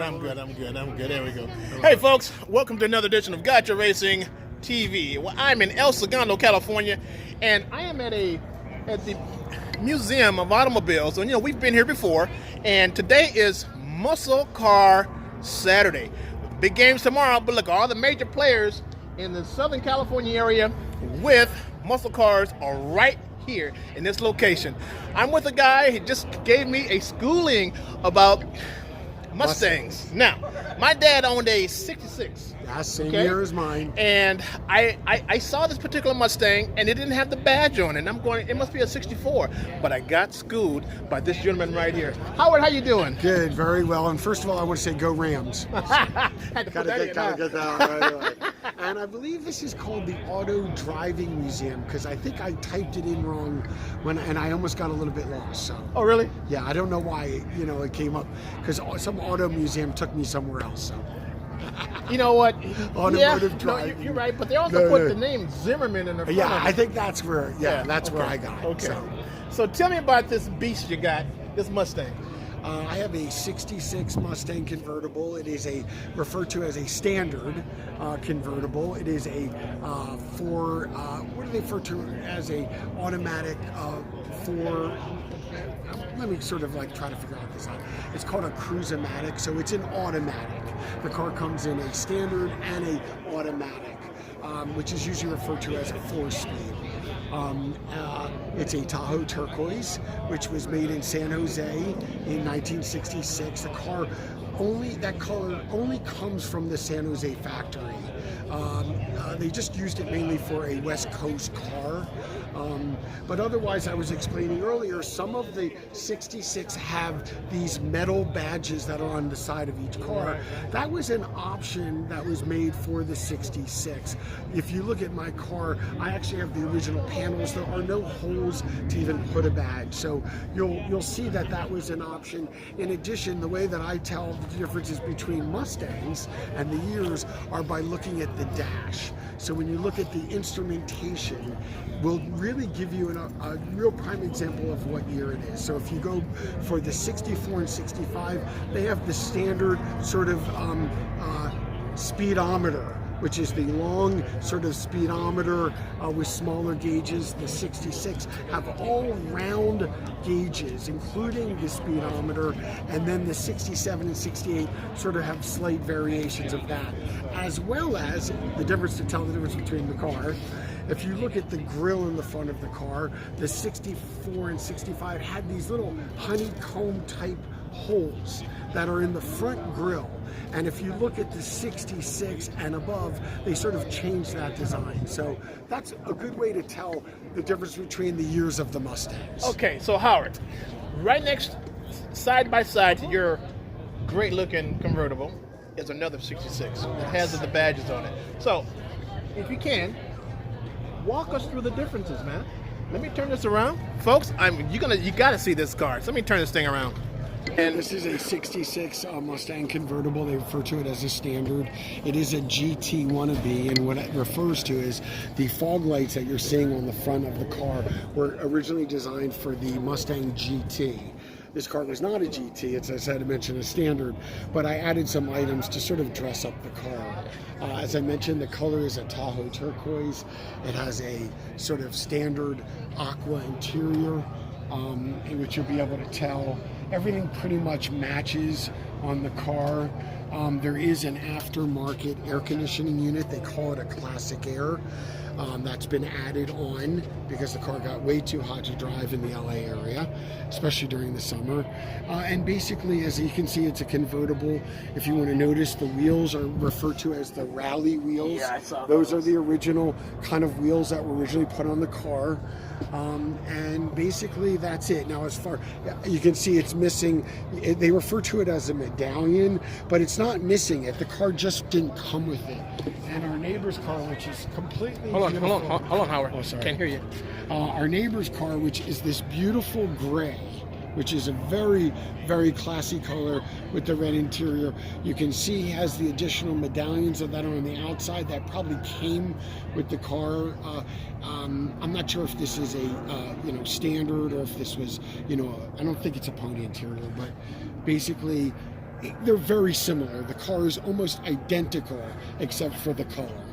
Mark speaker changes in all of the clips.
Speaker 1: I'm good. There we go. Hey, folks, welcome to another edition of Gotcha Racing TV. Well, I'm in El Segundo, California, and I am at the Museum of Automobiles. And, we've been here before, and today is Muscle Car Saturday. Big games tomorrow, but look, all the major players in the Southern California area with muscle cars are right here in this location. I'm with a guy who just gave me a schooling about Mustangs. Now, my dad owned a 66.
Speaker 2: Yeah, same year as mine.
Speaker 1: And I saw this particular Mustang, and it didn't have the badge on it. And I'm going, it must be a 64. But I got schooled by this gentleman right here. Howard, how you doing?
Speaker 2: Good, very well. And first of all, I want to say go Rams.
Speaker 1: Had to put that in,
Speaker 2: gotta get that right away. And I believe this is called the Auto Driving Museum, because I think I typed it in wrong and I almost got a little bit lost. So.
Speaker 1: Oh, really?
Speaker 2: Yeah, I don't know why it came up, because some auto museum took me somewhere else. So.
Speaker 1: You know what?
Speaker 2: Automotive driving.
Speaker 1: No, you're right, but they also put the name Zimmermann in the front.
Speaker 2: Yeah, I think that's where. That's where I got it.
Speaker 1: Okay. So tell me about this beast you got, this Mustang.
Speaker 2: I have a 66 Mustang convertible. It is referred to as a standard convertible. It is a what do they refer to as a automatic let me sort of try to figure out this out. It's called a cruise-o-matic, so it's an automatic. The car comes in a standard and a automatic, which is usually referred to as a 4-speed. It's a Tahoe turquoise, which was made in San Jose in 1966. That color only comes from the San Jose factory. They just used it mainly for a West Coast car. But otherwise, I was explaining earlier, some of the 66 have these metal badges that are on the side of each car. That was an option that was made for the 66. If you look at my car, I actually have the original panels. There are no holes to even put a badge. So you'll see that was an option. In addition, the way that I tell the differences between Mustangs and the years are by looking at the dash. So when you look at the instrumentation, will really give you a real prime example of what year it is. So if you go for the 64 and 65, they have the standard sort of speedometer, which is the long sort of speedometer with smaller gauges. The 66 have all round gauges, including the speedometer, and then the 67 and 68 sort of have slight variations of that, as well as the difference to tell the difference between the car. If you look at the grille in the front of the car, the 64 and 65 had these little honeycomb type holes that are in the front grille. And if you look at the 66 and above, they sort of changed that design. So that's a good way to tell the difference between the years of the Mustangs.
Speaker 1: Okay, so Howard, right next, side by side to your great looking convertible is another 66 that has the badges on it. So if you can, walk us through the differences, man. Let me turn this around. Folks, you gotta see this car. So let me turn this thing around.
Speaker 2: And this is a 66 Mustang convertible. They refer to it as a standard. It is a GT wannabe, and what it refers to is the fog lights that you're seeing on the front of the car were originally designed for the Mustang GT. This car was not a GT, it's, as I mentioned, a standard, but I added some items to sort of dress up the car. As I mentioned, the color is a Tahoe turquoise. It has a sort of standard aqua interior, in which you'll be able to tell everything pretty much matches on the car. There is an aftermarket air conditioning unit. They call it a Classic Air. That's been added on because the car got way too hot to drive in the LA area, especially during the summer. And basically, as you can see, it's a convertible. If you want to notice, the wheels are referred to as the rally wheels.
Speaker 1: Yeah, I saw
Speaker 2: those. Are the original kind of wheels that were originally put on the car. And basically that's it. Now, as far you can see, it's missing. They refer to it as a medallion, but it's not missing it. The car just didn't come with it. And our neighbor's car, which is completely
Speaker 1: hold on, Howard.
Speaker 2: Oh, sorry.
Speaker 1: Can't hear you.
Speaker 2: Our neighbor's car, which is this beautiful gray, which is a very, very classy color with the red interior. You can see he has the additional medallions that are on the outside that probably came with the car. I'm not sure if this is a standard or if this was, I don't think it's a pony interior, but basically they're very similar. The car is almost identical except for the color.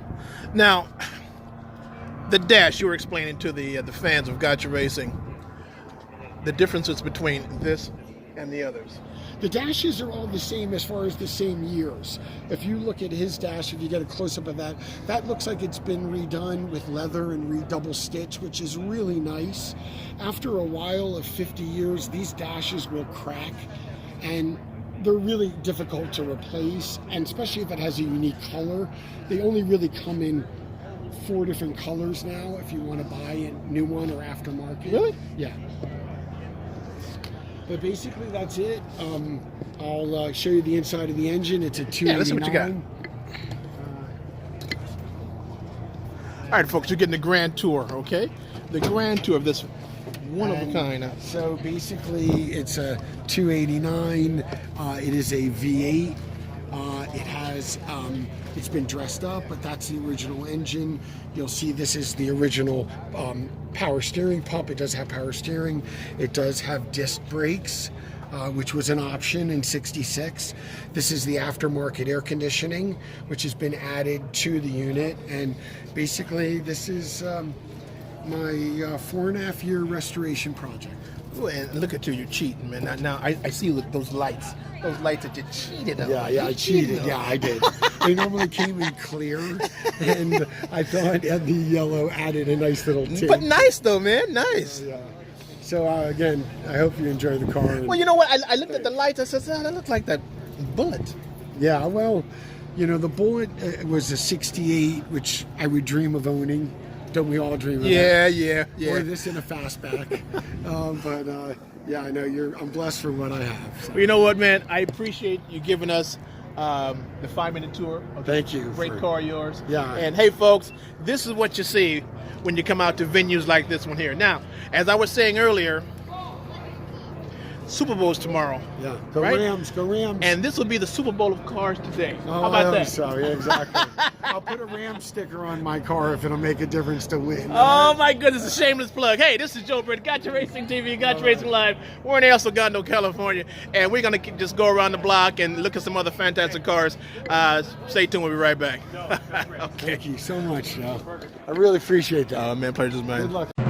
Speaker 1: Now, the dash you were explaining to the fans of Gotcha Racing, the differences between this and the others.
Speaker 2: The dashes are all the same as far as the same years. If you look at his dash, if you get a close-up of that, that looks like it's been redone with leather and redouble stitch, which is really nice. After a while of 50 years, these dashes will crack, and they're really difficult to replace, and especially if it has a unique color. They only really come in 4 different colors now if you want to buy a new one or aftermarket.
Speaker 1: Really?
Speaker 2: Yeah. But basically, that's it. I'll show you the inside of the engine. It's a 289.
Speaker 1: Yeah, let's see what you got. All right, folks, you're getting the grand tour, okay? The grand tour of this one-of-a-kind.
Speaker 2: So basically, it's a 289. It is a V8. It has, it's been dressed up, but that's the original engine. You'll see this is the original power steering pump. It does have power steering. It does have disc brakes, which was an option in '66. This is the aftermarket air conditioning, which has been added to the unit. And basically, this is my 4.5-year restoration project.
Speaker 1: Ooh, and look at you're cheating, man. Now I see those lights. Those lights that you cheated on.
Speaker 2: Yeah, I cheated. Yeah, I did. They normally came in clear, and I thought the yellow added a nice little tint.
Speaker 1: But nice though, man. Nice.
Speaker 2: Yeah. So again, I hope you enjoy the car.
Speaker 1: Well, you know what? I looked at the lights. I said, "Oh, that looks like that Bullet."
Speaker 2: Yeah. Well, you know, the Bullet was a '68, which I would dream of owning. Don't we all dream of that?
Speaker 1: Yeah.
Speaker 2: Or this in a fastback. Yeah, I know I'm blessed for what I have. So.
Speaker 1: Well, you know what, man? I appreciate you giving us the 5-minute tour.
Speaker 2: Thank you.
Speaker 1: Great car, yours.
Speaker 2: Yeah.
Speaker 1: And hey, folks, this is what you see when you come out to venues like this one here. Now, as I was saying earlier, Super Bowl's tomorrow.
Speaker 2: Yeah. Go
Speaker 1: right?
Speaker 2: Rams. Go Rams.
Speaker 1: And this will be the Super Bowl of cars today.
Speaker 2: Oh,
Speaker 1: how about that?
Speaker 2: So yeah, exactly. I'll put a Rams sticker on my car if it'll make a difference to win.
Speaker 1: Oh my goodness, a shameless plug. Hey, this is Joe Britt, Gotcha Racing TV, Gotcha Racing Live. We're in El Segundo, California, and we're going to just go around the block and look at some other fantastic cars. Stay tuned, we'll be right back. Okay.
Speaker 2: Thank you so much, Joe. I really appreciate that.
Speaker 1: Man, pleasure's mine.
Speaker 2: Good luck.